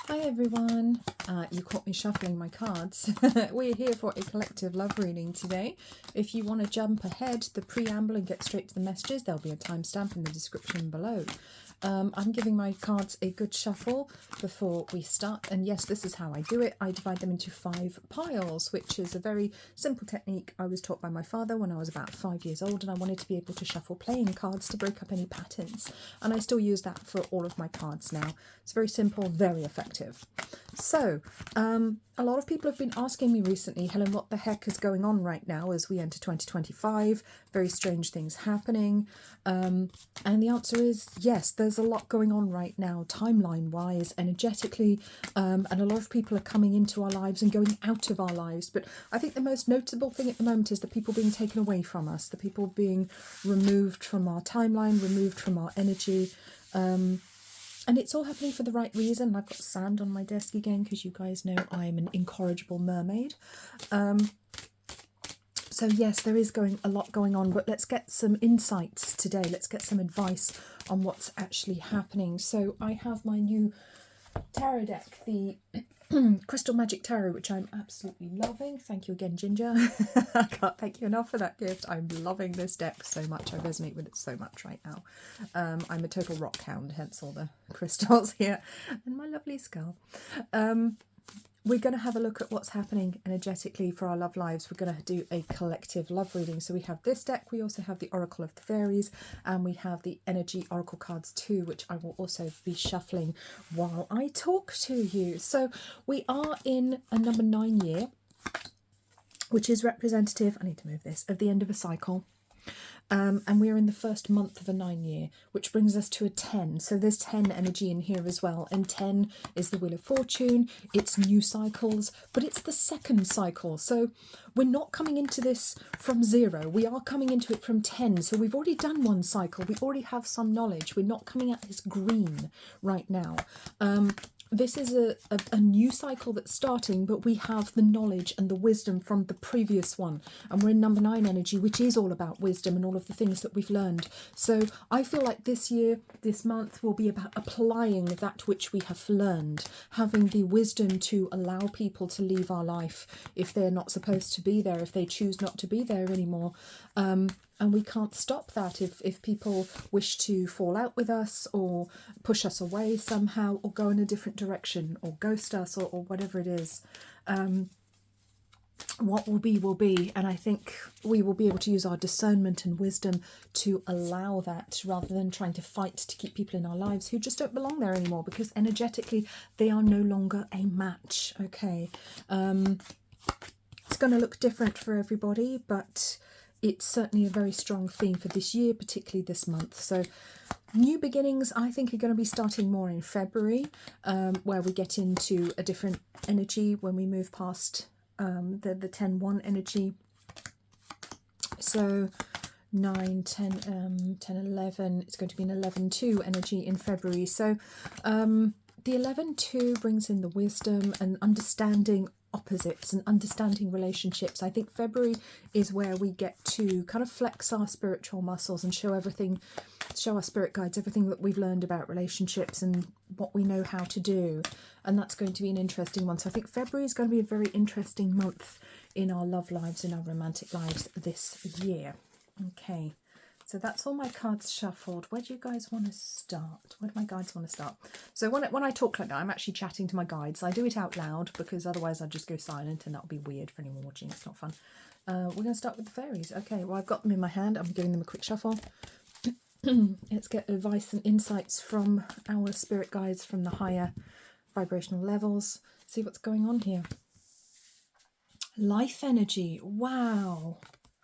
Hi everyone, you caught me shuffling my cards. We're here for a collective love reading today. If you want to jump ahead the preamble and get straight to the messages, there'll be a timestamp in the description below. I'm giving my cards a good shuffle before we start, and yes, this is how I do it. I divide them into 5 piles, which is a very simple technique I was taught by my father when I was about 5 years old, and I wanted to be able to shuffle playing cards to break up any patterns, and I still use that for all of my cards now. It's very simple, very effective. So, a lot of people have been asking me recently, Helen, what the heck is going on right now as we enter 2025? Very strange things happening. And the answer is yes, there's a lot going on right now, timeline-wise, energetically, and a lot of people are coming into our lives and going out of our lives. But I think the most notable thing at the moment is the people being taken away from us, the people being removed from our timeline, removed from our energy. And it's all happening for the right reason. I've got sand on my desk again because you guys know I'm an incorrigible mermaid. So yes, there is a lot going on, but let's get some insights today. Let's get some advice on what's actually happening. So I have my new tarot deck, the Crystal Magic Tarot, which I'm absolutely loving. Thank you again, Ginger. I can't thank you enough for that gift. I'm loving this deck so much. I resonate with it so much right now. I'm a total rock hound, hence all the crystals here and my lovely skull. We're going to have a look at what's happening energetically for our love lives. We're going to do a collective love reading. So we have this deck, we also have the Oracle of the Fairies, and we have the Energy Oracle cards too, which I will also be shuffling while I talk to you. So we are in a number 9 year, which is representative, I need to move this, of the end of a cycle. And we're in the first month of a 9 year, which brings us to a 10. So there's 10 energy in here as well. And 10 is the Wheel of Fortune. It's new cycles, but it's the second cycle. So we're not coming into this from 0. We are coming into it from 10. So we've already done one cycle. We already have some knowledge. We're not coming at this green right now. This is a new cycle that's starting, but we have the knowledge and the wisdom from the previous one. And we're in number 9 energy, which is all about wisdom and all of the things that we've learned. So I feel like this year, this month will be about applying that which we have learned, having the wisdom to allow people to leave our life if they're not supposed to be there, if they choose not to be there anymore. And we can't stop that if people wish to fall out with us or push us away somehow or go in a different direction or ghost us or whatever it is. What will be will be, and I think we will be able to use our discernment and wisdom to allow that rather than trying to fight to keep people in our lives who just don't belong there anymore because energetically they are no longer a match. Okay, it's going to look different for everybody, but it's certainly a very strong theme for this year, particularly this month. So new beginnings, I think, are going to be starting more in February, where we get into a different energy when we move past the 10-1 energy. So 9, 10, 10, 11, it's going to be an 11-2 energy in February. So the 11-2 brings in the wisdom and understanding opposites and understanding relationships. I think February is where we get to kind of flex our spiritual muscles and show our spirit guides everything that we've learned about relationships and what we know how to do, and that's going to be an interesting one. So I think February is going to be a very interesting month in our love lives, in our romantic lives this year. Okay, so that's all my cards shuffled. Where do you guys want to start? Where do my guides want to start? So when I talk like that, I'm actually chatting to my guides. I do it out loud because otherwise I'd just go silent and that would be weird for anyone watching. It's not fun. We're going to start with the fairies. Okay, well, I've got them in my hand. I'm giving them a quick shuffle. Let's get advice and insights from our spirit guides from the higher vibrational levels. See what's going on here. Life energy. Wow.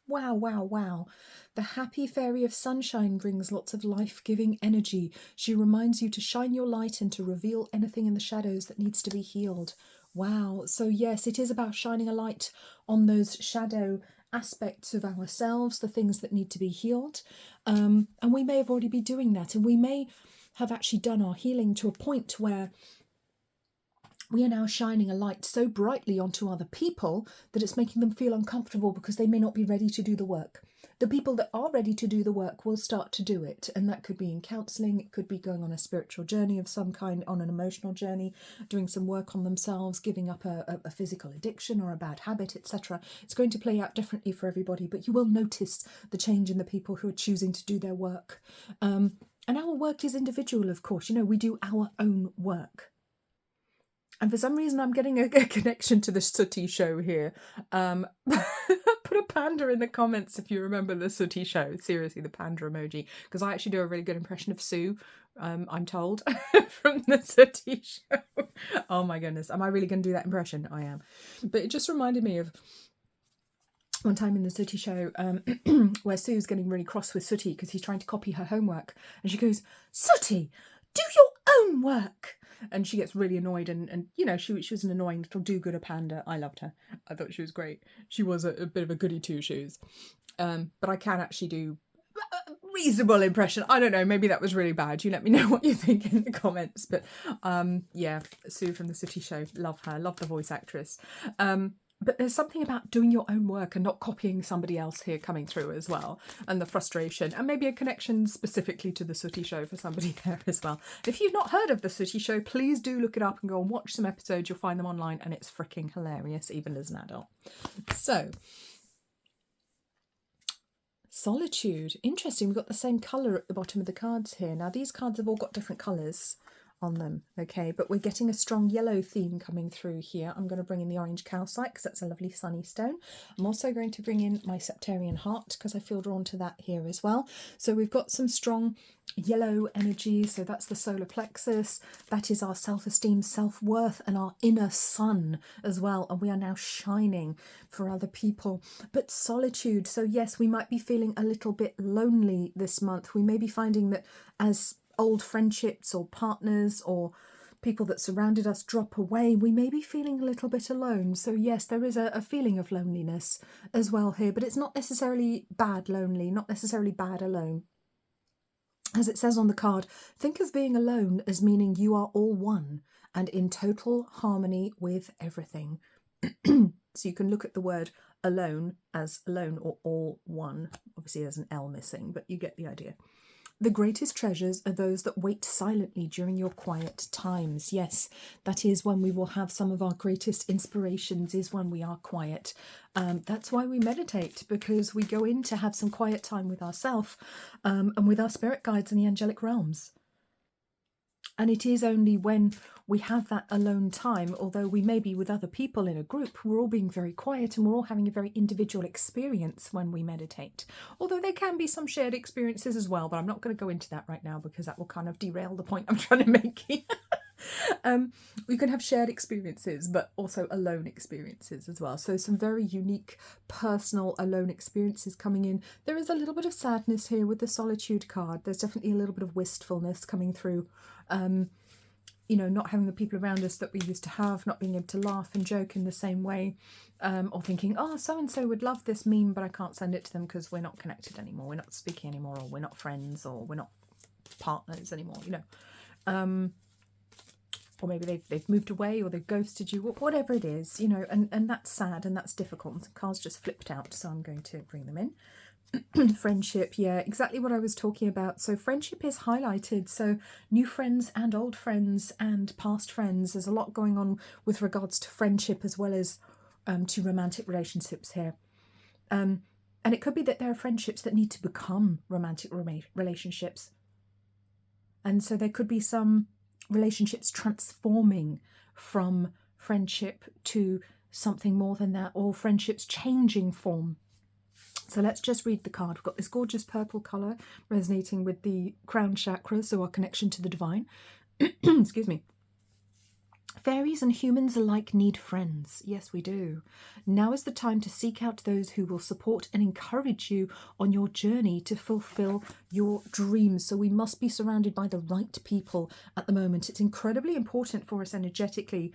Wow, wow, wow. The happy fairy of sunshine brings lots of life-giving energy. She reminds you to shine your light and to reveal anything in the shadows that needs to be healed. Wow. So yes, it is about shining a light on those shadow aspects of ourselves, the things that need to be healed. And we may have already been doing that, and we may have actually done our healing to a point where we are now shining a light so brightly onto other people that it's making them feel uncomfortable because they may not be ready to do the work. the people that are ready to do the work will start to do it. And that could be in counselling, it could be going on a spiritual journey of some kind, on an emotional journey, doing some work on themselves, giving up a physical addiction or a bad habit, etc. It's going to play out differently for everybody, but you will notice the change in the people who are choosing to do their work. And our work is individual, of course. We do our own work. And for some reason, I'm getting a connection to the Sooty show here. Put a panda in the comments if you remember the Sooty show. Seriously, the panda emoji. Because I actually do a really good impression of Sue, I'm told, from the Sooty show. Oh my goodness. Am I really going to do that impression? I am. But it just reminded me of one time in the Sooty show where Sue's getting really cross with Sooty because he's trying to copy her homework. And she goes, "Sooty, do your own work." And she gets really annoyed, and she was an annoying little do-gooder panda. I loved her. I thought she was great. She was a bit of a goody two-shoes. But I can actually do a reasonable impression. I don't know, maybe that was really bad. You let me know what you think in the comments. But yeah, Sue from the Sooty show, love her, love the voice actress. But there's something about doing your own work and not copying somebody else here coming through as well. And the frustration, and maybe a connection specifically to the Sooty show for somebody there as well. If you've not heard of the Sooty show, please do look it up and go and watch some episodes. You'll find them online and it's freaking hilarious, even as an adult. So, solitude. Interesting, we've got the same colour at the bottom of the cards here. Now, these cards have all got different colours on them, okay, but we're getting a strong yellow theme coming through here. I'm going to bring in the orange calcite because that's a lovely sunny stone. I'm also going to bring in my septarian heart because I feel drawn to that here as well. So we've got some strong yellow energy, so that's the solar plexus, that is our self-esteem, self-worth, and our inner sun as well, and we are now shining for other people. But solitude, so yes, we might be feeling a little bit lonely this month. We may be finding that as old friendships or partners or people that surrounded us drop away, we may be feeling a little bit alone. So yes, there is a feeling of loneliness as well here, but it's not necessarily bad lonely, not necessarily bad alone. As it says on the card, think of being alone as meaning you are all one and in total harmony with everything. So you can look at the word alone as alone or all one. Obviously there's an L missing, but you get the idea. The greatest treasures are those that wait silently during your quiet times. Yes, that is when we will have some of our greatest inspirations, is when we are quiet. That's why we meditate, because we go in to have some quiet time with ourselves and with our spirit guides in the angelic realms. And it is only when we have that alone time, although we may be with other people in a group, we're all being very quiet and we're all having a very individual experience when we meditate. Although there can be some shared experiences as well, but I'm not going to go into that right now because that will kind of derail the point I'm trying to make here. We can have shared experiences, but also alone experiences as well. So some very unique, personal, alone experiences coming in. There is a little bit of sadness here with the solitude card. There's definitely a little bit of wistfulness coming through. Not having the people around us that we used to have, not being able to laugh and joke in the same way, or thinking, oh, so-and-so would love this meme, but I can't send it to them because we're not connected anymore, we're not speaking anymore, or we're not friends, or we're not partners anymore, or maybe they've moved away, or they've ghosted you, whatever it is, and that's sad and that's difficult. And some cards just flipped out, so I'm going to bring them in. Friendship, yeah, exactly what I was talking about. So friendship is highlighted, so new friends and old friends and past friends. There's a lot going on with regards to friendship as well as to romantic relationships here. And it could be that there are friendships that need to become romantic relationships. And so there could be some relationships transforming from friendship to something more than that, or friendships changing form. So let's just read the card. We've got this gorgeous purple colour resonating with the crown chakra, so our connection to the divine. Excuse me. Fairies and humans alike need friends. Yes, we do. Now is the time to seek out those who will support and encourage you on your journey to fulfill your dreams. So we must be surrounded by the right people at the moment. It's incredibly important for us energetically,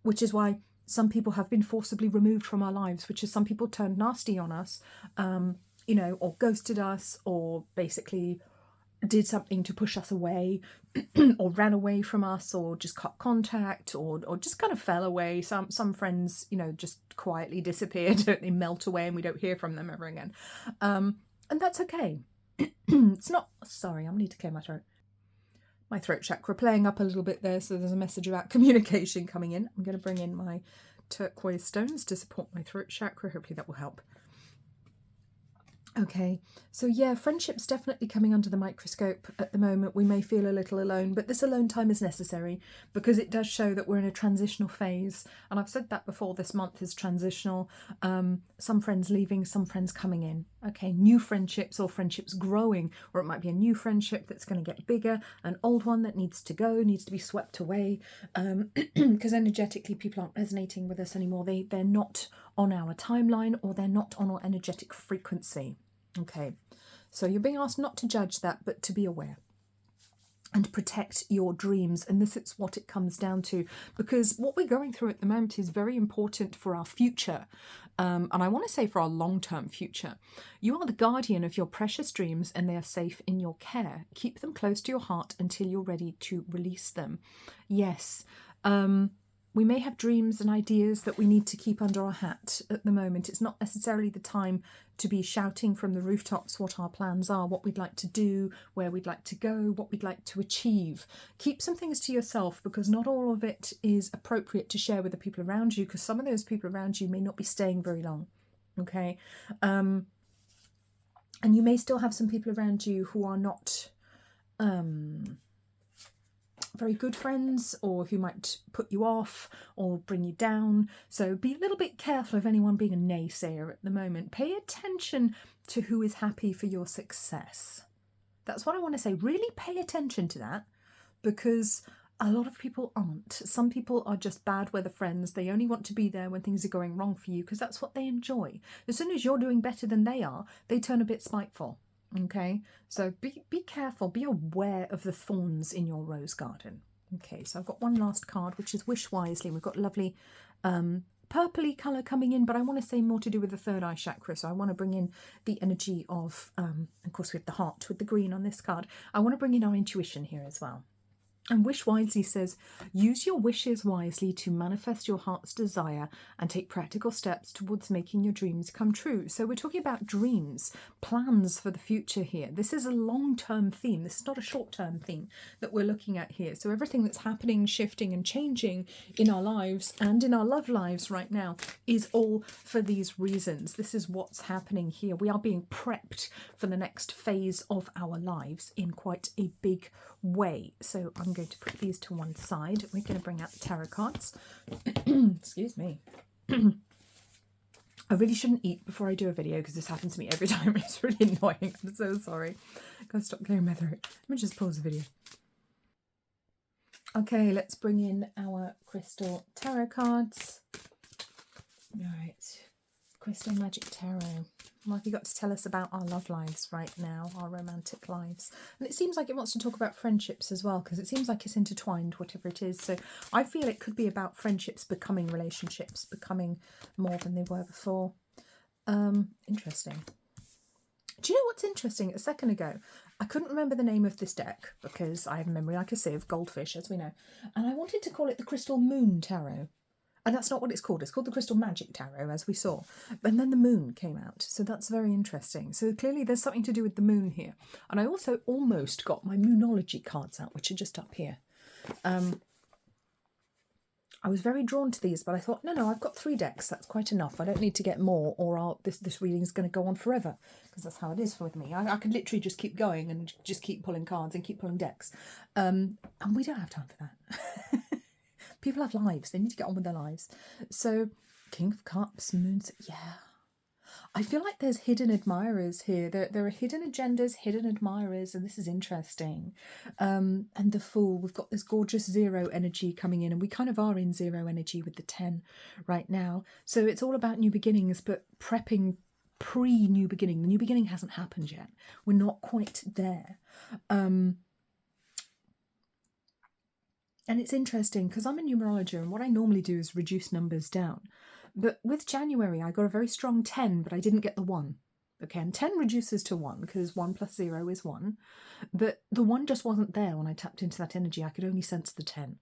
which is why some people have been forcibly removed from our lives, which is some people turned nasty on us, or ghosted us, or basically did something to push us away or ran away from us or just cut contact or just kind of fell away. Some friends, you know, just quietly disappeared. They melt away and we don't hear from them ever again. And that's okay. It's not, sorry, I need to clear my throat. My throat chakra playing up a little bit there, so there's a message about communication coming in. I'm going to bring in my turquoise stones to support my throat chakra. Hopefully that will help. Okay, so yeah, friendship's definitely coming under the microscope at the moment. We may feel a little alone, but this alone time is necessary because it does show that we're in a transitional phase. And I've said that before, this month is transitional. Some friends leaving, some friends coming in. Okay, new friendships or friendships growing, or it might be a new friendship that's going to get bigger, an old one that needs to go, needs to be swept away, because energetically people aren't resonating with us anymore. They're not on our timeline or they're not on our energetic frequency. Okay, so you're being asked not to judge that, but to be aware and protect your dreams. And this is what it comes down to, because what we're going through at the moment is very important for our future. And I want to say for our long-term future. You are the guardian of your precious dreams and they are safe in your care. Keep them close to your heart until you're ready to release them. Yes, we may have dreams and ideas that we need to keep under our hat at the moment. It's not necessarily the time to be shouting from the rooftops what our plans are, what we'd like to do, where we'd like to go, what we'd like to achieve. Keep some things to yourself because not all of it is appropriate to share with the people around you, because some of those people around you may not be staying very long. Okay. And you may still have some people around you who are not very good friends, or who might put you off or bring you down. So be a little bit careful of anyone being a naysayer at the moment. Pay attention to who is happy for your success. That's what I want to say. Really pay attention to that, because a lot of people aren't. Some people are just bad weather friends. They only want to be there when things are going wrong for you because that's what they enjoy. As soon as you're doing better than they are, they turn a bit spiteful. Okay, so be careful, be aware of the thorns in your rose garden. Okay, so I've got one last card, which is Wish Wisely. We've got lovely purpley colour coming in, but I want to say more to do with the third eye chakra. So I want to bring in the energy of course, with the heart, with the green on this card. I want to bring in our intuition here as well. And Wish Wisely says, use your wishes wisely to manifest your heart's desire and take practical steps towards making your dreams come true. So we're talking about dreams, plans for the future here. This is a long-term theme. This is not a short-term theme that we're looking at here. So everything that's happening, shifting and changing in our lives and in our love lives right now is all for these reasons. This is what's happening here. We are being prepped for the next phase of our lives in quite a big way. So I'm going to put these to one side. We're going to bring out the tarot cards. Excuse me. I really shouldn't eat before I do a video because this happens to me every time. It's really annoying. I'm so sorry. I'm going to stop clearing my throat. Let me just pause the video. Okay, let's bring in our crystal tarot cards. All right. Crystal Magic Tarot. What have you got to tell us about our love lives right now, our romantic lives? And it seems like it wants to talk about friendships as well, because it seems like it's intertwined, whatever it is. So I feel it could be about friendships becoming relationships, becoming more than they were before. Interesting. Do you know what's interesting? A second ago, I couldn't remember the name of this deck because I have a memory like a sieve, goldfish, as we know. And I wanted to call it the Crystal Moon Tarot. And that's not what it's called. It's called the Crystal Magic Tarot, as we saw. And then the moon came out. So that's very interesting. So clearly there's something to do with the moon here. And I also almost got my Moonology cards out, which are just up here. I was very drawn to these, but I thought, no, I've got 3 decks. That's quite enough. I don't need to get more, or this reading is going to go on forever, because that's how it is with me. I could literally just keep going and just keep pulling cards and keep pulling decks. And we don't have time for that. People have lives. They need to get on with their lives. So, King of Cups, Moons, yeah. I feel like there's hidden admirers here. There are hidden agendas, hidden admirers, and this is interesting. And the Fool, we've got this gorgeous 0 energy coming in, and we kind of are in 0 energy with the 10 right now. So it's all about new beginnings, but prepping pre-new beginning. The new beginning hasn't happened yet. We're not quite there. And it's interesting because I'm a numerologer, and what I normally do is reduce numbers down. But with January, I got a very strong 10, but I didn't get the 1. Okay, and 10 reduces to 1 because 1 plus 0 is 1. But the 1 just wasn't there when I tapped into that energy. I could only sense the 10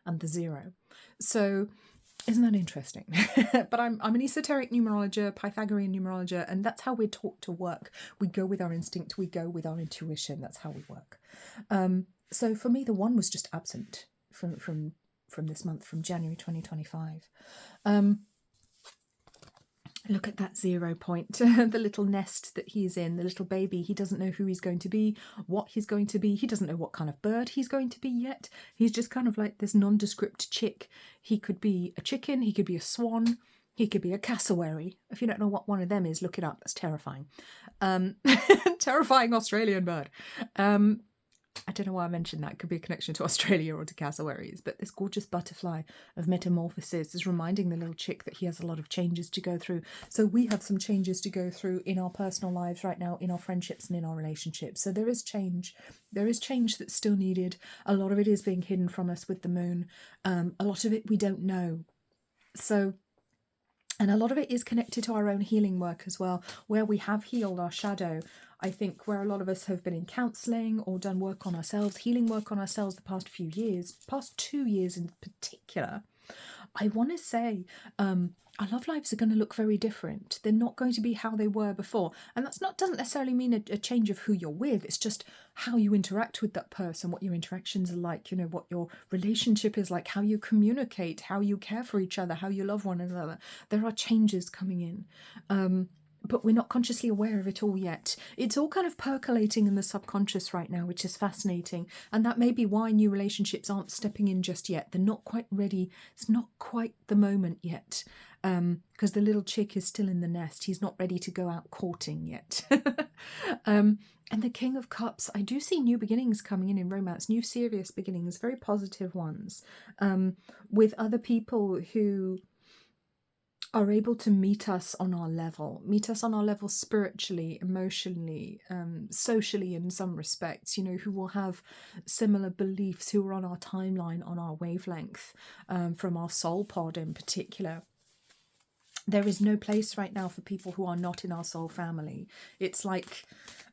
and the 0. So isn't that interesting? But I'm an esoteric numerologer, Pythagorean numerologer, and that's how we're taught to work. We go with our instinct, we go with our intuition. That's how we work. So for me, the 1 was just absent from this month, from January 2025. Look at that 0 point, the little nest that he's in, the little baby. He doesn't know who he's going to be, what he's going to be. He doesn't know what kind of bird he's going to be yet. He's just kind of like this nondescript chick. He could be a chicken, he could be a swan, he could be a cassowary. If you don't know what one of them is, look it up. That's terrifying. Terrifying Australian bird. I don't know why I mentioned that. It could be a connection to Australia or to cassowaries, but this gorgeous butterfly of metamorphosis is reminding the little chick that he has a lot of changes to go through. So we have some changes to go through in our personal lives right now, in our friendships and in our relationships. So there is change. There is change that's still needed. A lot of it is being hidden from us with the moon. A lot of it we don't know. So, and a lot of it is connected to our own healing work as well, where we have healed our shadow. I think where a lot of us have been in counselling or done work on ourselves, healing work on ourselves the past few years, past 2 years in particular, I want to say our love lives are going to look very different. They're not going to be how they were before. And doesn't necessarily mean a change of who you're with. It's just how you interact with that person, what your interactions are like, you know, what your relationship is like, how you communicate, how you care for each other, how you love one another. There are changes coming in. But we're not consciously aware of it all yet. It's all kind of percolating in the subconscious right now, which is fascinating. And that may be why new relationships aren't stepping in just yet. They're not quite ready. It's not quite the moment yet. Because the little chick is still in the nest. He's not ready to go out courting yet. And the King of Cups, I do see new beginnings coming in romance, new serious beginnings, very positive ones, with other people who are able to meet us on our level spiritually, emotionally, socially in some respects, you know, who will have similar beliefs, who are on our timeline, on our wavelength, from our soul pod in particular. There is no place right now for people who are not in our soul family. It's like,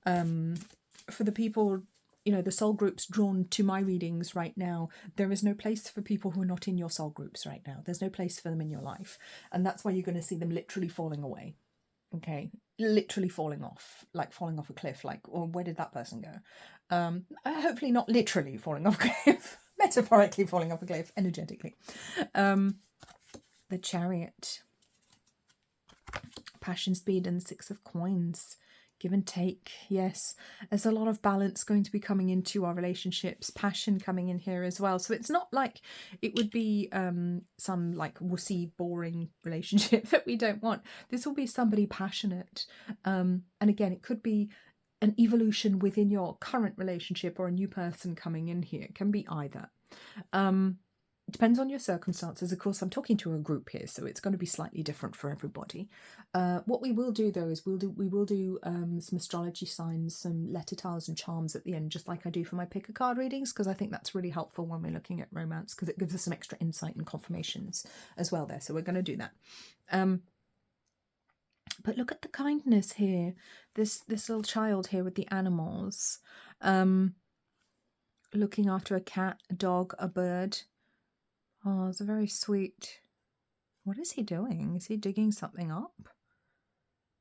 for the people, you know, the soul groups drawn to my readings right now, there is no place for people who are not in your soul groups right now. There's no place for them in your life. And that's why you're going to see them literally falling away. Okay? Literally falling off. Like falling off a cliff. Like, well, where did that person go? Hopefully not literally falling off a cliff. Metaphorically falling off a cliff. Energetically. The Chariot. Passion, speed, and 6 of Coins. Give and take, yes. There's a lot of balance going to be coming into our relationships, passion coming in here as well. So it's not like it would be some like wussy, boring relationship that we don't want. This will be somebody passionate. And again, it could be an evolution within your current relationship or a new person coming in here. It can be either. It depends on your circumstances. Of course, I'm talking to a group here, so it's going to be slightly different for everybody. What we will do, though, is we will do some astrology signs, some letter tiles and charms at the end, just like I do for my pick a card readings, because I think that's really helpful when we're looking at romance, because it gives us some extra insight and confirmations as well there. So we're going to do that. But look at the kindness here. This little child here with the animals, looking after a cat, a dog, a bird. Oh, it's very sweet. What is he doing? Is he digging something up?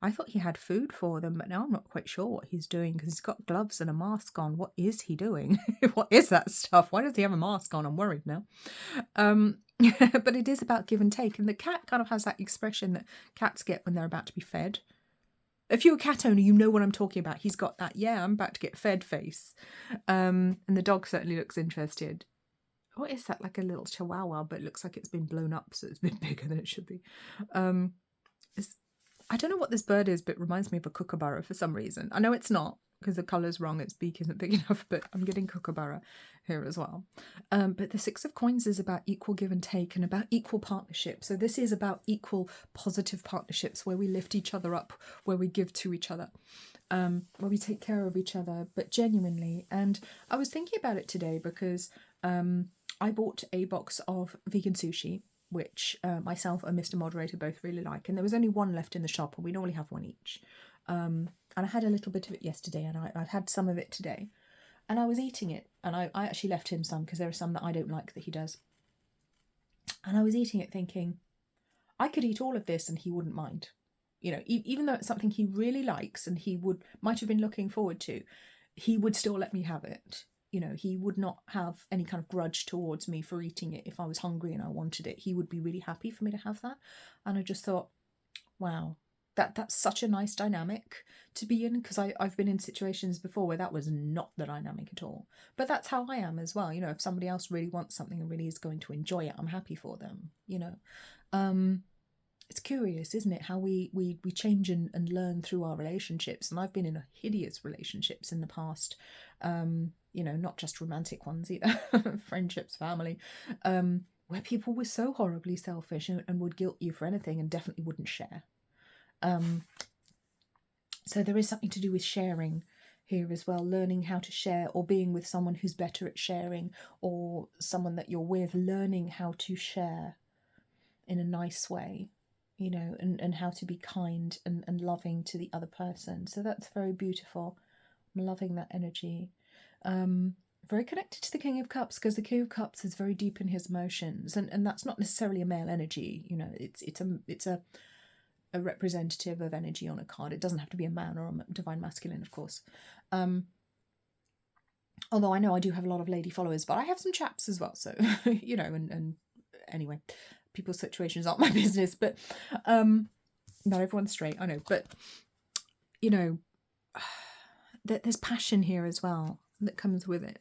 I thought he had food for them, but now I'm not quite sure what he's doing because he's got gloves and a mask on. What is he doing? What is that stuff? Why does he have a mask on? I'm worried now. But it is about give and take. And the cat kind of has that expression that cats get when they're about to be fed. If you're a cat owner, you know what I'm talking about. He's got that, yeah, I'm about to get fed face. And the dog certainly looks interested. What is that? Like a little chihuahua, but it looks like it's been blown up, so it's a bit bigger than it should be. I don't know what this bird is, but it reminds me of a kookaburra for some reason. I know it's not, because the colour's wrong, its beak isn't big enough, but I'm getting kookaburra here as well. But the 6 of Coins is about equal give and take and about equal partnership. So this is about equal positive partnerships where we lift each other up, where we give to each other. Where we take care of each other, but genuinely. And I was thinking about it today because I bought a box of vegan sushi, which myself and Mr. Moderator both really like, and there was only one left in the shop, and we normally have one each. And I had a little bit of it yesterday, and I've had some of it today. And I was eating it, and I actually left him some because there are some that I don't like that he does. And I was eating it thinking, I could eat all of this and he wouldn't mind. You know, even though it's something he really likes and he might have been looking forward to, he would still let me have it. You know, he would not have any kind of grudge towards me for eating it. If I was hungry and I wanted it, he would be really happy for me to have that. And I just thought, wow, that's such a nice dynamic to be in, because I've been in situations before where that was not the dynamic at all. But that's how I am as well. You know, if somebody else really wants something and really is going to enjoy it, I'm happy for them, you know. It's curious, isn't it, how we change and learn through our relationships. And I've been in hideous relationships in the past, you know, not just romantic ones either, friendships, family, where people were so horribly selfish and would guilt you for anything and definitely wouldn't share. So there is something to do with sharing here as well, learning how to share, or being with someone who's better at sharing, or someone that you're with, learning how to share in a nice way, you know, and how to be kind and loving to the other person. So that's very beautiful. I'm loving that energy. Very connected to the King of Cups, because the King of Cups is very deep in his emotions, and that's not necessarily a male energy. You know, it's a representative of energy on a card. It doesn't have to be a man or a divine masculine, of course. Although I know I do have a lot of lady followers, but I have some chaps as well. So, you know, and anyway, people's situations aren't my business, but not everyone's straight, I know. But, you know, there's passion here as well that comes with it.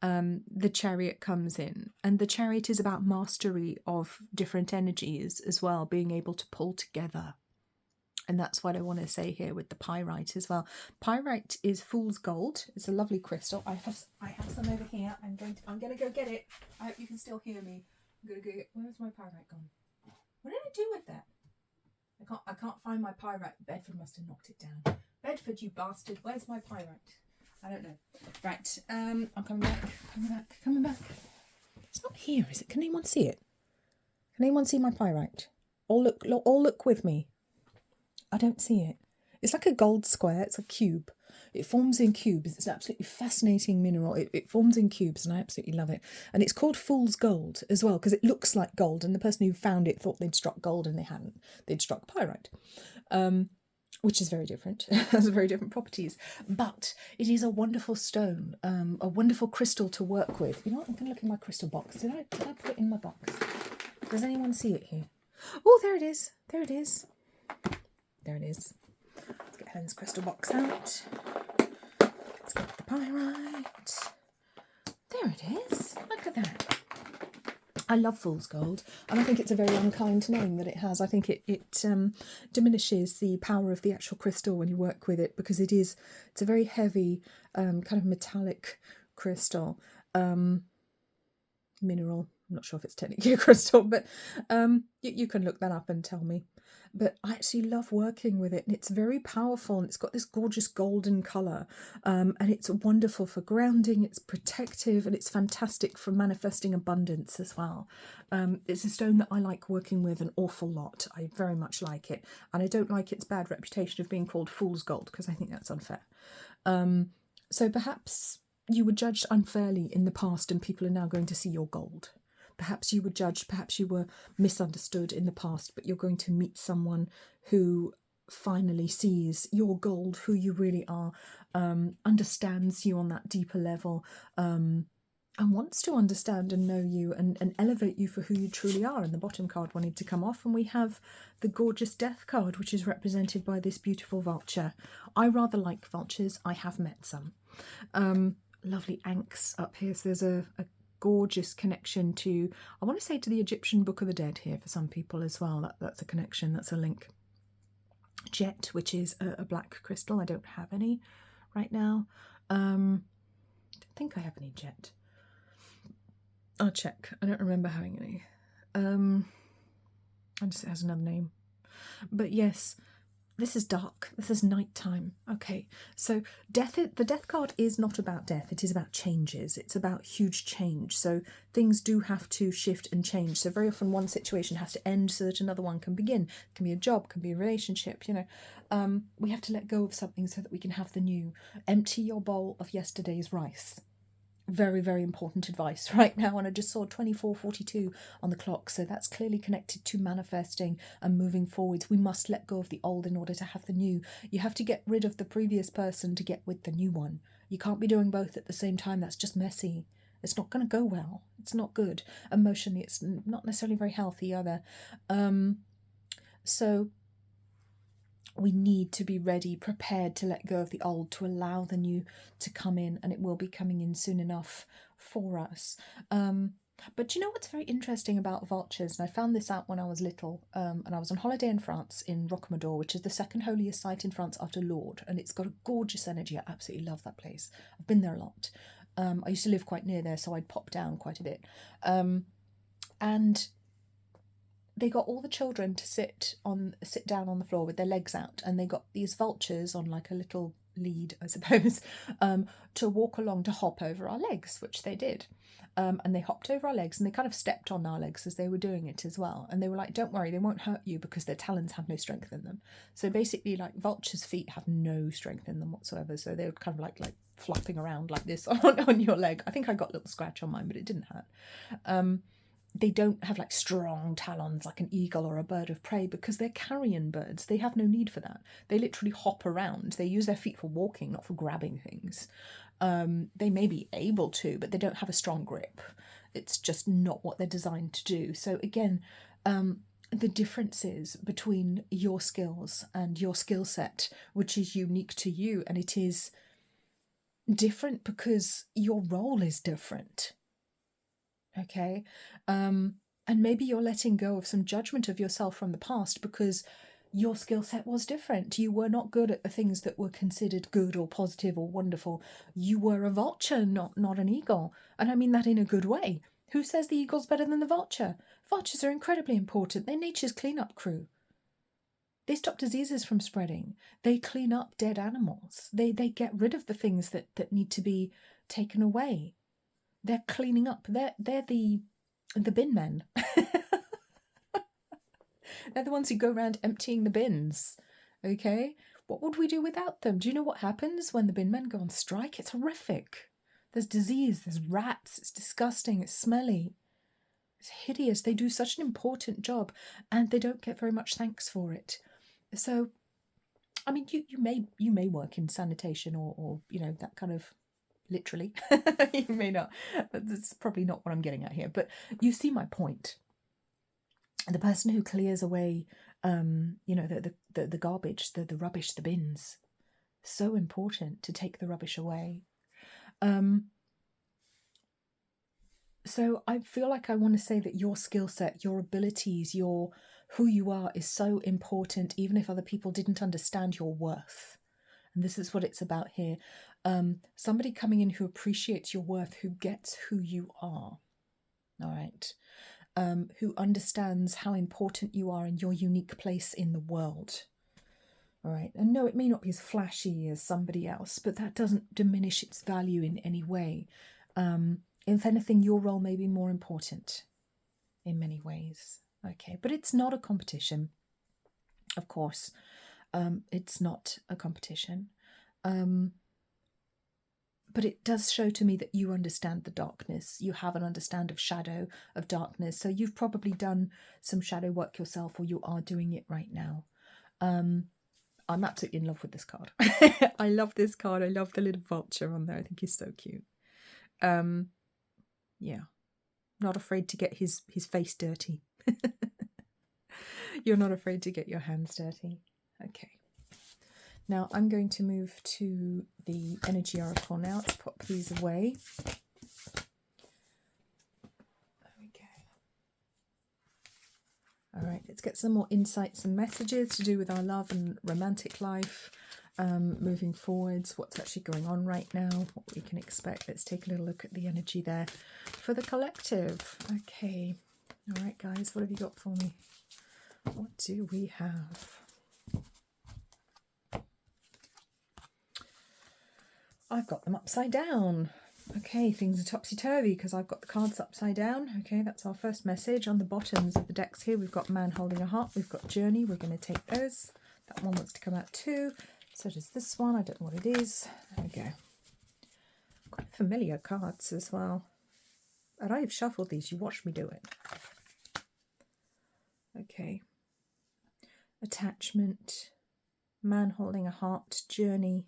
The Chariot comes in, and the Chariot is about mastery of different energies as well, being able to pull together. And that's what I want to say here with the pyrite as well. Pyrite is fool's gold. It's a lovely crystal. I have some over here. I'm going to go get it. I hope you can still hear me. I'm going to go get. Where's my pyrite gone? What did I do with that? I can't find my pyrite. Bedford must have knocked it down. Bedford, you bastard. Where's my pyrite? I don't know. Right. I'm coming back. It's not here, is it? Can anyone see it? Can anyone see my pyrite? All look with me. I don't see it. It's like a gold square. It's a cube. It forms in cubes. It's an absolutely fascinating mineral. It forms in cubes, and I absolutely love it. And it's called fool's gold as well, because it looks like gold, and the person who found it thought they'd struck gold, and they hadn't. They'd struck pyrite, which is very different. It has very different properties. But it is a wonderful stone, a wonderful crystal to work with. You know what? I'm going to look in my crystal box. Did I put it in my box? Does anyone see it here? Oh, there it is. There it is. There it is. Let's get Helen's crystal box out. Let's get the pyrite. There it is. Look at that. I love fool's gold, and I think it's a very unkind name that it has. I think it diminishes the power of the actual crystal when you work with it, because it's a very heavy, kind of metallic crystal, mineral. I'm not sure if it's technically a crystal, but you can look that up and tell me. But I actually love working with it, and it's very powerful, and it's got this gorgeous golden colour, and it's wonderful for grounding, it's protective, and it's fantastic for manifesting abundance as well. It's a stone that I like working with an awful lot. I very much like it, and I don't like its bad reputation of being called fool's gold, because I think that's unfair. So perhaps you were judged unfairly in the past, and people are now going to see your gold. Perhaps you were judged, perhaps you were misunderstood in the past, but you're going to meet someone who finally sees your gold, who you really are, understands you on that deeper level, and wants to understand and know you and elevate you for who you truly are. And the bottom card wanted to come off, and we have the gorgeous Death card, which is represented by this beautiful vulture. I rather like vultures. I have met some. Lovely ankhs up here. So there's a gorgeous connection to, I want to say, to the Egyptian Book of the Dead here for some people as well. That's a connection, that's a link. Jet, which is a black crystal. I don't have any right now. I don't think I have any jet. I'll check. I don't remember having any. It has another name. But yes, this is dark. This is nighttime. Okay, so the death card is not about death. It is about changes. It's about huge change. So things do have to shift and change. So very often one situation has to end so that another one can begin. It can be a job, can be a relationship, you know. We have to let go of something so that we can have the new. Empty your bowl of yesterday's rice. Very, very important advice right now. And I just saw 24:42 on the clock. So that's clearly connected to manifesting and moving forwards. We must let go of the old in order to have the new. You have to get rid of the previous person to get with the new one. You can't be doing both at the same time. That's just messy. It's not going to go well. It's not good. Emotionally, it's not necessarily very healthy either. So we need to be ready, prepared to let go of the old, to allow the new to come in, and it will be coming in soon enough for us. But you know what's very interesting about vultures, and I found this out when I was little, and I was on holiday in France, in Rocamadour, which is the second holiest site in France after Lourdes, and it's got a gorgeous energy. I absolutely love that place. I've been there a lot. I used to live quite near there, so I'd pop down quite a bit. And they got all the children to sit down on the floor with their legs out, and they got these vultures on like a little lead, I suppose, to walk along, to hop over our legs, which they did. And they hopped over our legs, and they kind of stepped on our legs as they were doing it as well. And they were like, don't worry, they won't hurt you because their talons have no strength in them. So basically, like, vultures' feet have no strength in them whatsoever. So they were kind of like flapping around like this on your leg. I think I got a little scratch on mine, but it didn't hurt. They don't have like strong talons like an eagle or a bird of prey because they're carrion birds. They have no need for that. They literally hop around. They use their feet for walking, not for grabbing things. They may be able to, but they don't have a strong grip. It's just not what they're designed to do. So again, the differences between your skills and your skill set, which is unique to you, and it is different because your role is different. Okay, and maybe you're letting go of some judgment of yourself from the past because your skill set was different. You were not good at the things that were considered good or positive or wonderful. You were a vulture, not an eagle. And I mean that in a good way. Who says the eagle's better than the vulture? Vultures are incredibly important. They're nature's cleanup crew. They stop diseases from spreading. They clean up dead animals. They get rid of the things that need to be taken away. They're cleaning up. They're the bin men. They're the ones who go around emptying the bins. Okay? What would we do without them? Do you know what happens when the bin men go on strike? It's horrific. There's disease, there's rats, it's disgusting, it's smelly. It's hideous. They do such an important job and they don't get very much thanks for it. So, I mean, you may work in sanitation or you know, that kind of, literally. You may not. That's probably not what I'm getting at here, but you see my point. The person who clears away, you know, the garbage, the rubbish, the bins, so important to take the rubbish away. So I feel like I want to say that your skill set, your abilities, who you are is so important, even if other people didn't understand your worth. And this is what it's about here. Somebody coming in who appreciates your worth, who gets who you are, all right, who understands how important you are and your unique place in the world, all right. And no, it may not be as flashy as somebody else, but that doesn't diminish its value in any way. If anything, your role may be more important in many ways, okay, but it's not a competition, of course. It's not a competition. But it does show to me that you understand the darkness. You have an understand of shadow, of darkness. So you've probably done some shadow work yourself, or you are doing it right now. I'm absolutely in love with this card. I love this card. I love the little vulture on there. I think he's so cute. Yeah. Not afraid to get his face dirty. You're not afraid to get your hands dirty. Okay. Now I'm going to move to the energy oracle now. Let's pop these away. There we go. All right, let's get some more insights and messages to do with our love and romantic life. Moving forwards, what's actually going on right now, what we can expect. Let's take a little look at the energy there for the collective. Okay. All right, guys, what have you got for me? What do we have? I've got them upside down. Okay, things are topsy-turvy because I've got the cards upside down. Okay, that's our first message. On the bottoms of the decks here, we've got Man Holding a Heart. We've got Journey. We're going to take those. That one wants to come out too. So does this one. I don't know what it is. There we go. Quite familiar cards as well. And I've shuffled these. You watched me do it. Okay. Attachment. Man Holding a Heart. Journey.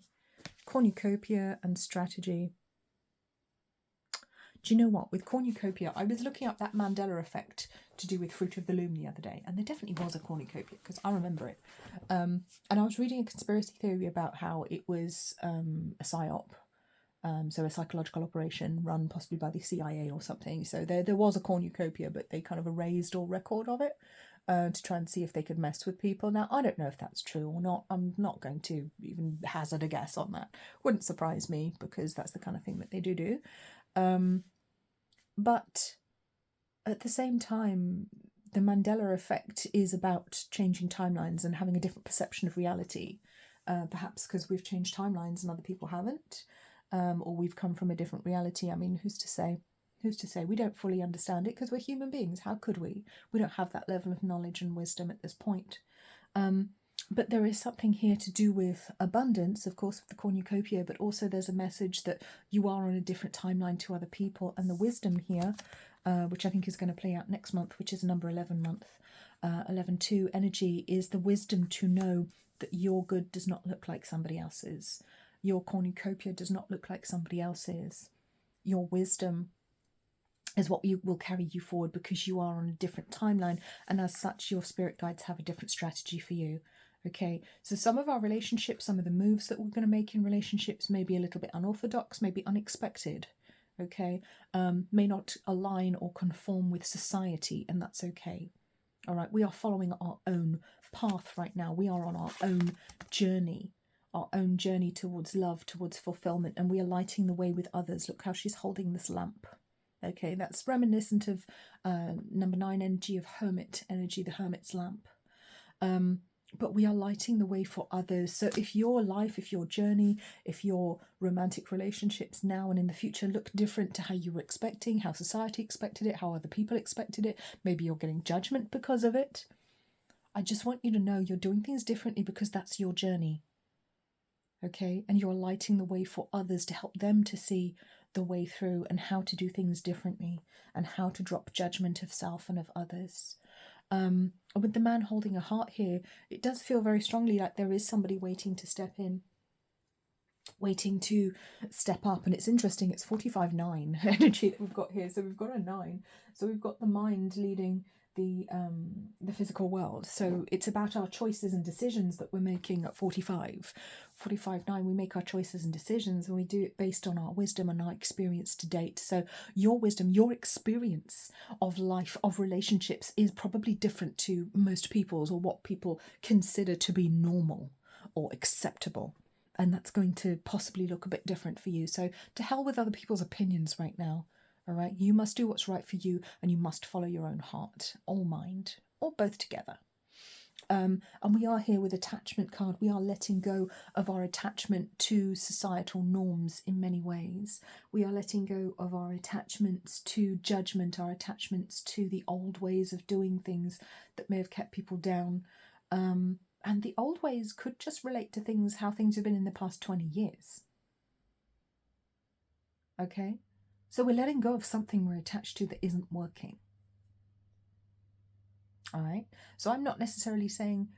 Cornucopia and Strategy. Do you know what? With cornucopia, I was looking up that Mandela effect to do with Fruit of the Loom the other day, and there definitely was a cornucopia because I remember it. And I was reading a conspiracy theory about how it was a psyop, so a psychological operation run possibly by the CIA or something. So there was a cornucopia, but they kind of erased all record of it to try and see if they could mess with people. Now, I don't know if that's true or not. I'm not going to even hazard a guess on that. Wouldn't surprise me because that's the kind of thing that they do. But at the same time, the Mandela effect is about changing timelines and having a different perception of reality. Perhaps because we've changed timelines and other people haven't, or we've come from a different reality. I mean, who's to say? Who's to say? We don't fully understand it because we're human beings. How could we? We don't have that level of knowledge and wisdom at this point. But there is something here to do with abundance, of course, with the cornucopia, but also there's a message that you are on a different timeline to other people. And the wisdom here, which I think is going to play out next month, which is number 11 month, 11-2 energy, is the wisdom to know that your good does not look like somebody else's. Your cornucopia does not look like somebody else's. Your wisdom is what will carry you forward because you are on a different timeline. And as such, your spirit guides have a different strategy for you. Okay, so some of our relationships, some of the moves that we're going to make in relationships may be a little bit unorthodox, may be unexpected, okay, may not align or conform with society, and that's okay. All right, we are following our own path right now. We are on our own journey towards love, towards fulfillment, and we are lighting the way with others. Look how she's holding this lamp. Okay, that's reminiscent of number 9 energy of hermit energy, the hermit's lamp. But we are lighting the way for others. So if your life, if your journey, if your romantic relationships now and in the future look different to how you were expecting, how society expected it, how other people expected it, maybe you're getting judgment because of it, I just want you to know you're doing things differently because that's your journey. Okay? And you're lighting the way for others to help them to see the way through and how to do things differently and how to drop judgment of self and of others. With the Man Holding a Heart here, it does feel very strongly like there is somebody waiting to step in, waiting to step up. And it's interesting, it's 45-9 energy that we've got here. So we've got a 9. So we've got the mind leading the physical world. So it's about our choices and decisions that we're making at 45. 45-9, we make our choices and decisions, and we do it based on our wisdom and our experience to date. So your wisdom, your experience of life, of relationships, is probably different to most people's, or what people consider to be normal or acceptable. And that's going to possibly look a bit different for you. So to hell with other people's opinions right now. All right, you must do what's right for you, and you must follow your own heart or mind, or both together. And we are here with attachment card. We are letting go of our attachment to societal norms in many ways. We are letting go of our attachments to judgment, our attachments to the old ways of doing things that may have kept people down. And the old ways could just relate to things, how things have been in the past 20 years. Okay? So we're letting go of something we're attached to that isn't working. All right. So I'm not necessarily saying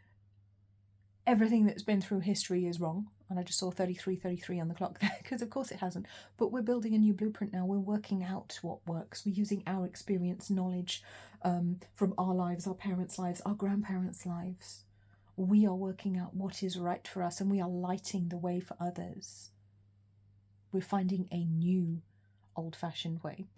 everything that's been through history is wrong. And I just saw 33 on the clock there, because of course it hasn't. But we're building a new blueprint now. We're working out what works. We're using our experience, knowledge from our lives, our parents' lives, our grandparents' lives. We are working out what is right for us, and we are lighting the way for others. We're finding a new old-fashioned way.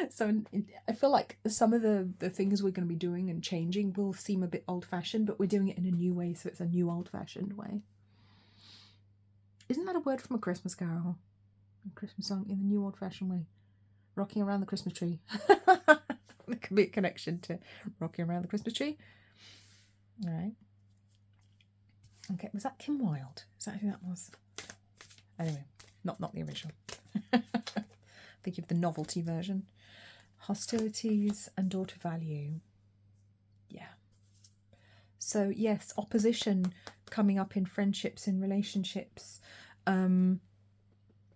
So I feel like some of the things we're going to be doing and changing will seem a bit old-fashioned, but we're doing it in a new way, so it's a new old-fashioned way. Isn't that a word from a Christmas carol? A Christmas song, in the new old-fashioned way. Rocking around the Christmas tree. There could be a connection to rocking around the Christmas tree. All right. Okay, was that Kim Wilde? Is that who that was? Anyway, Not the original. Think of the novelty version. Hostilities and daughter value. Yeah. So yes, opposition coming up in friendships, in relationships.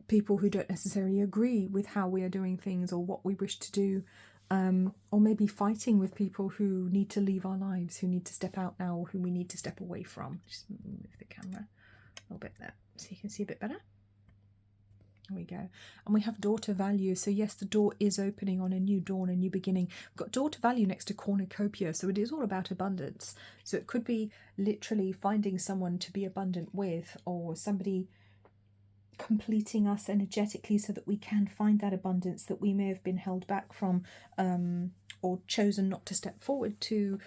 People who don't necessarily agree with how we are doing things or what we wish to do. Or maybe fighting with people who need to leave our lives, who need to step out now, or who we need to step away from. Just move the camera a little bit there so you can see a bit better. There we go. And we have daughter value. So yes, the door is opening on a new dawn, a new beginning. We've got daughter value next to cornucopia. So it is all about abundance. So it could be literally finding someone to be abundant with, or somebody completing us energetically so that we can find that abundance that we may have been held back from, or chosen not to step forward to,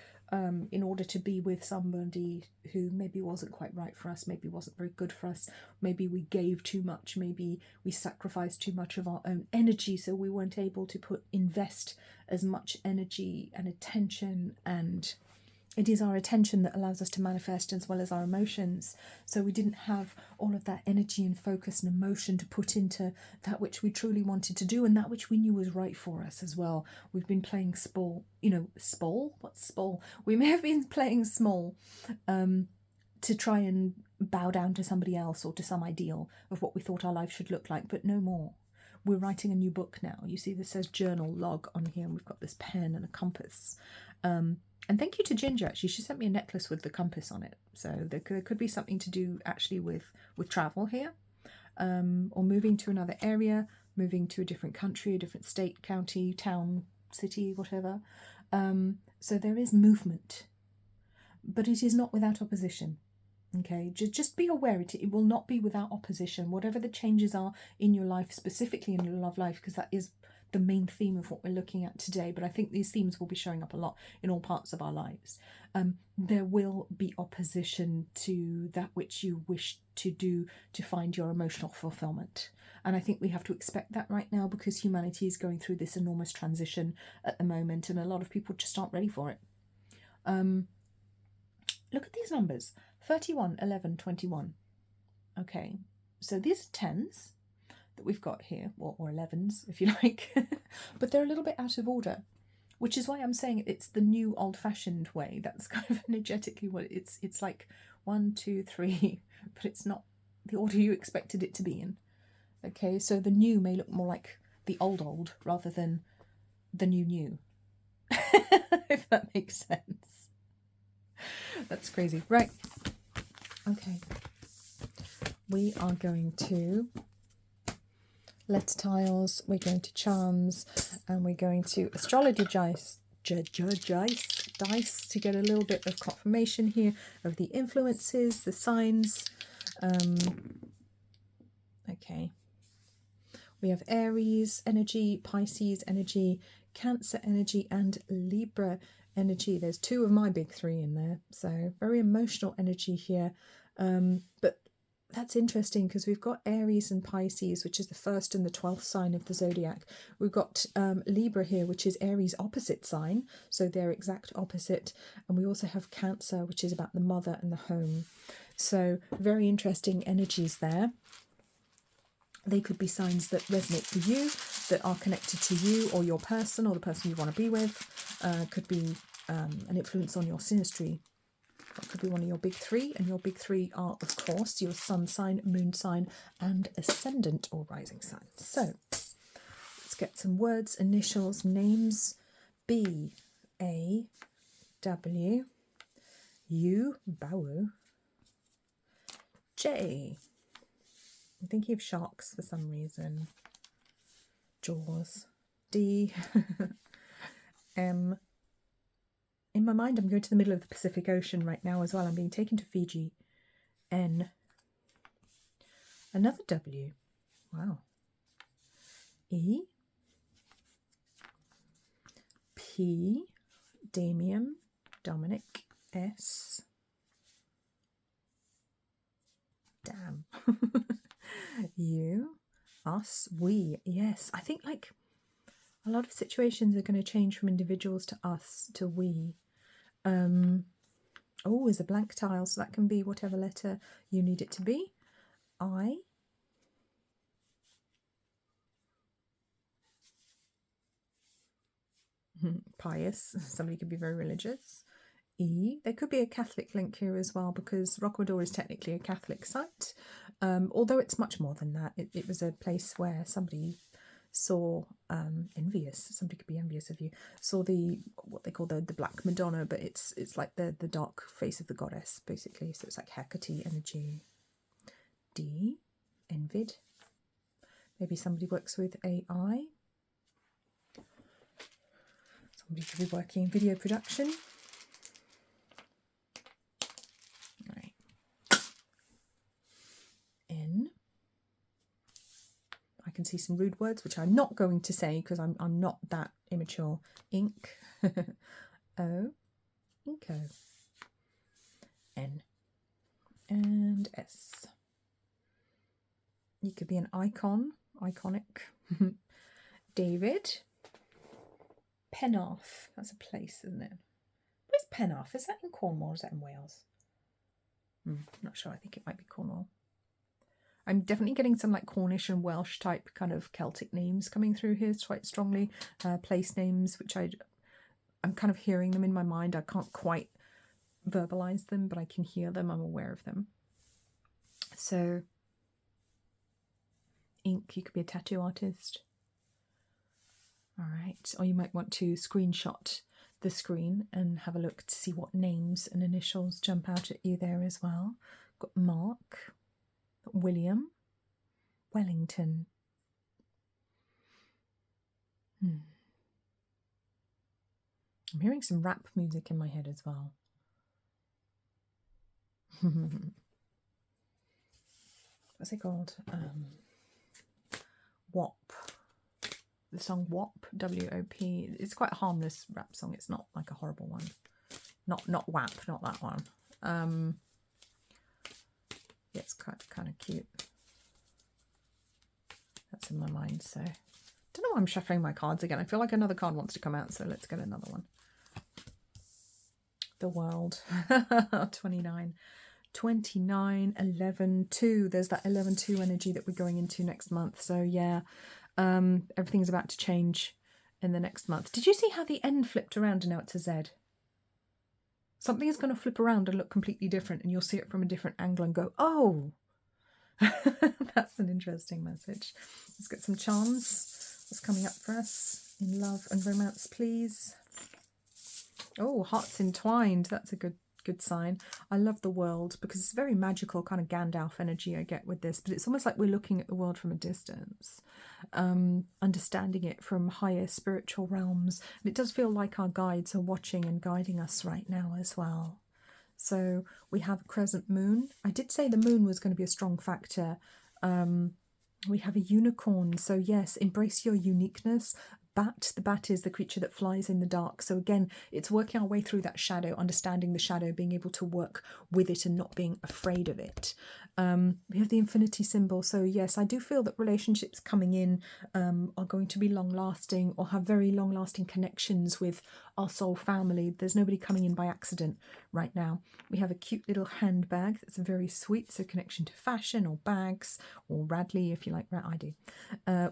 in order to be with somebody who maybe wasn't quite right for us, maybe wasn't very good for us, maybe we gave too much, maybe we sacrificed too much of our own energy, so we weren't able to invest as much energy and attention, and it is our attention that allows us to manifest as well as our emotions. So we didn't have all of that energy and focus and emotion to put into that which we truly wanted to do and that which we knew was right for us as well. We've been playing spall. What's spall? We may have been playing small to try and bow down to somebody else or to some ideal of what we thought our life should look like, but no more. We're writing a new book now. You see this says journal log on here, and we've got this pen and a compass. And thank you to Ginger, actually. She sent me a necklace with the compass on it. So there could be something to do actually with travel here, or moving to another area, moving to a different country, a different state, county, town, city, whatever. So there is movement, but it is not without opposition. Okay, just be aware it will not be without opposition, whatever the changes are in your life, specifically in your love life, because that is the main theme of what we're looking at today. But I think these themes will be showing up a lot in all parts of our lives. There will be opposition to that which you wish to do to find your emotional fulfillment. And I think we have to expect that right now, because humanity is going through this enormous transition at the moment, and a lot of people just aren't ready for it. Look at these numbers: 31, 11, 21. Okay, so these are tens that we've got here, or 11s if you like, but they're a little bit out of order, which is why I'm saying it's the new old-fashioned way. That's kind of energetically what it's like 1, 2, 3, but it's not the order you expected it to be in. Okay, so the new may look more like the old rather than the new, if that makes sense. That's crazy. Right, okay, we are going to letter tiles, we're going to charms, and we're going to astrology dice to get a little bit of confirmation here of the influences, the signs. Okay, we have Aries energy, Pisces energy, Cancer energy, and Libra energy. There's 2 of my big 3 in there, so very emotional energy here. But that's interesting because we've got Aries and Pisces, which is the 1st and the 12th sign of the zodiac. We've got Libra here, which is Aries' opposite sign, so they're exact opposite. And we also have Cancer, which is about the mother and the home. So very interesting energies there. They could be signs that resonate for you, that are connected to you or your person or the person you want to be with. Could be an influence on your synastry. That could be one of your big 3, and your big 3 are, of course, your sun sign, moon sign, and ascendant or rising sign. So let's get some words, initials, names. B, A, W, U, Bawu, J. I'm thinking of sharks for some reason. Jaws. D, M. In my mind, I'm going to the middle of the Pacific Ocean right now as well. I'm being taken to Fiji. N. Another W. Wow. E. P. Damien. Dominic. S. Damn. You. Us. We. Yes. I think like a lot of situations are going to change from individuals to us to we. Oh, is a blank tile, so that can be whatever letter you need it to be. I. Pious. Somebody could be very religious. E. There could be a Catholic link here as well, because Rocamadour is technically a Catholic site, although it's much more than that. It was a place where somebody saw somebody could be envious of you, saw what they call the Black Madonna, but it's like the dark face of the goddess, basically. So it's like Hecate energy. D. Envied. Maybe somebody works with AI. Somebody could be working in video production. Right. N. I can see some rude words, which I'm not going to say because I'm not that immature. Ink. O. Inco. N. And S. You could be an icon. Iconic. David. Penarth. That's a place, isn't it? Where's Penarth? Is that in Cornwall or is that in Wales? Not sure. I think it might be Cornwall. I'm definitely getting some like Cornish and Welsh type kind of Celtic names coming through here quite strongly. Place names, which I'm kind of hearing them in my mind. I can't quite verbalize them, but I can hear them. I'm aware of them. So, ink, you could be a tattoo artist. All right. Or you might want to screenshot the screen and have a look to see what names and initials jump out at you there as well. Got Mark. William. Wellington. I'm hearing some rap music in my head as well. What's it called? WAP. The song WAP, W-O-P. It's quite a harmless rap song. It's not like a horrible one. Not WAP, not that one. Yeah, it's kind of cute. That's in my mind, so. Don't know why I'm shuffling my cards again. I feel like another card wants to come out, so let's get another one. The World. 29. 29, 11, 2. There's that 11-2 energy that we're going into next month. So yeah, everything's about to change in the next month. Did you see how the N flipped around and now it's a Z? Something is going to flip around and look completely different, and you'll see it from a different angle and go, oh, that's an interesting message. Let's get some charms. What's coming up for us in love and romance, please? Oh, hearts entwined. That's a good sign. I love the world because it's very magical kind of Gandalf energy I get with this, but it's almost like we're looking at the world from a distance, understanding it from higher spiritual realms. And it does feel like our guides are watching and guiding us right now as well. So we have a crescent moon. I did say the moon was going to be a strong factor. We have a unicorn. So yes, embrace your uniqueness. Bat. The bat is the creature that flies in the dark. So again, it's working our way through that shadow, understanding the shadow, being able to work with it and not being afraid of it. We have the infinity symbol. So yes, I do feel that relationships coming in are going to be long-lasting or have very long-lasting connections with our soul family. There's nobody coming in by accident right now. We have a cute little handbag that's very sweet. So connection to fashion or bags or Radley, if you like. I do.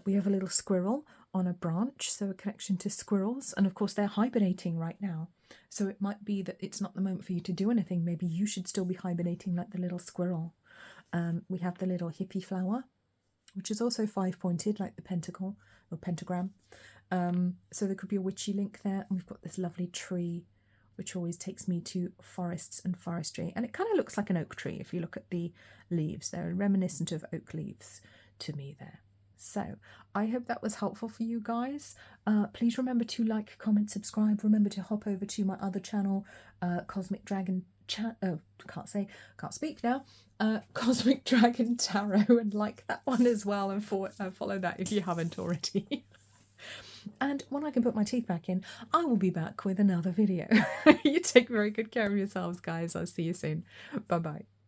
We have a little squirrel on a branch, so a connection to squirrels, and of course they're hibernating right now, so it might be that it's not the moment for you to do anything. Maybe you should still be hibernating like the little squirrel. We have the little hippie flower, which is also 5-pointed like the pentacle or pentagram, so there could be a witchy link there. And we've got this lovely tree, which always takes me to forests and forestry, and it kind of looks like an oak tree if you look at the leaves. They're reminiscent of oak leaves to me there. So I hope that was helpful for you guys. Please remember to like, comment, subscribe. Remember to hop over to my other channel, Cosmic Dragon can't speak now. Cosmic Dragon Tarot, and like that one as well, and follow that if you haven't already. And when I can put my teeth back in, I will be back with another video. You take very good care of yourselves, guys. I'll see you soon. Bye bye.